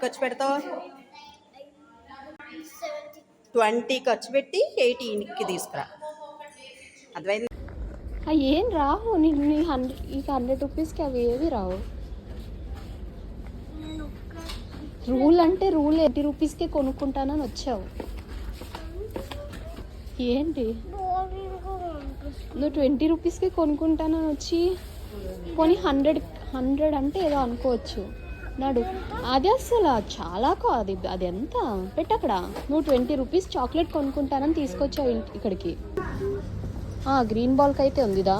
ఖర్చు పెడతావు 20 ఖర్చు పెట్టి 18కి తీసుకురా. అర్థమైంది? ఏం రావు నేను ఈ 100 రూపీస్కి అవి ఏవి రావు. రూల్ అంటే రూల్ 80 రూపీస్కే కొనుక్కుంటానని వచ్చావు. ఏంటి నువ్వు 20 రూపీస్కే కొనుక్కుంటానని వచ్చి కొని 100 అంటే ఏదో అనుకోవచ్చు. నాడు అది అసలు చాలా కాదు. అది ఎంత పెట్టక్కడ. నువ్వు 20 రూపీస్ చాక్లెట్ కొనుక్కుంటానని తీసుకొచ్చావు ఇక్కడికి. గ్రీన్ బాల్కి అయితే ఉందిదా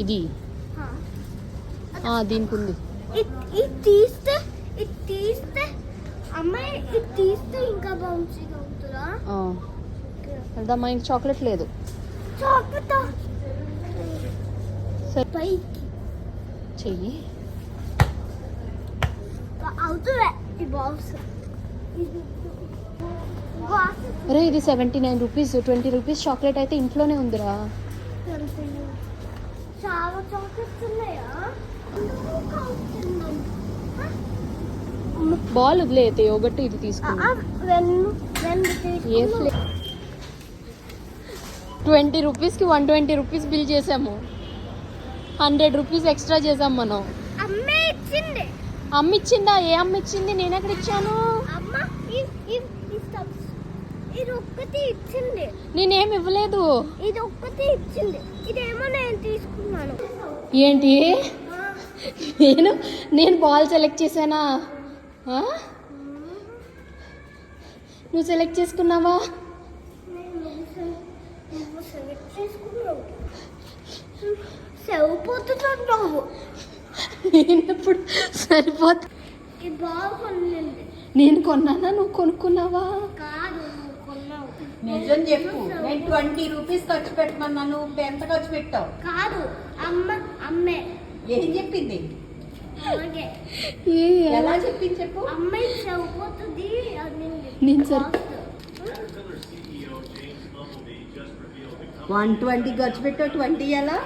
ఇది దీనికి ఉంది. అదమ్మా ఇంక చాక్లెట్ లేదు. చెయ్యి అరే ఇది 79 రూపీస్. 20 రూపీస్ చాక్లెట్ అయితే ఇంట్లోనే ఉందిరా. బాల్ వదిలేతే యోగట్టు ఇది తీసుకున్నా. 20 రూపీస్కి 120 రూపీస్ బిల్ చేసాము. 100 రూపీస్ ఎక్స్ట్రా చేసాం మనం. అమ్మ ఇచ్చిందా? ఏ అమ్మ ఇచ్చింది? నేను ఎక్కడ ఇచ్చాను? నేనేం ఇవ్వలేదు. ఏంటి నేను బాల్ సెలెక్ట్ చేశానా? నువ్వు సెలెక్ట్ చేసుకున్నావా? నేనెప్పుడు సరిపోతా. నేను కొన్నానా? నువ్వు కొనుక్కున్నావా? నిజం చెప్పు. నేను 20 రూపీస్ ఖర్చు పెట్టమన్నా, నువ్వు ఎంత ఖర్చు పెట్టావు? కాదు అమ్మే. ఏం చెప్పింది? ఎలా చెప్పింది చెప్పు. అమ్మాయి చనిపోతుంది. నేను సరే 120 ఖర్చు పెట్టావు. 20 ఎలా?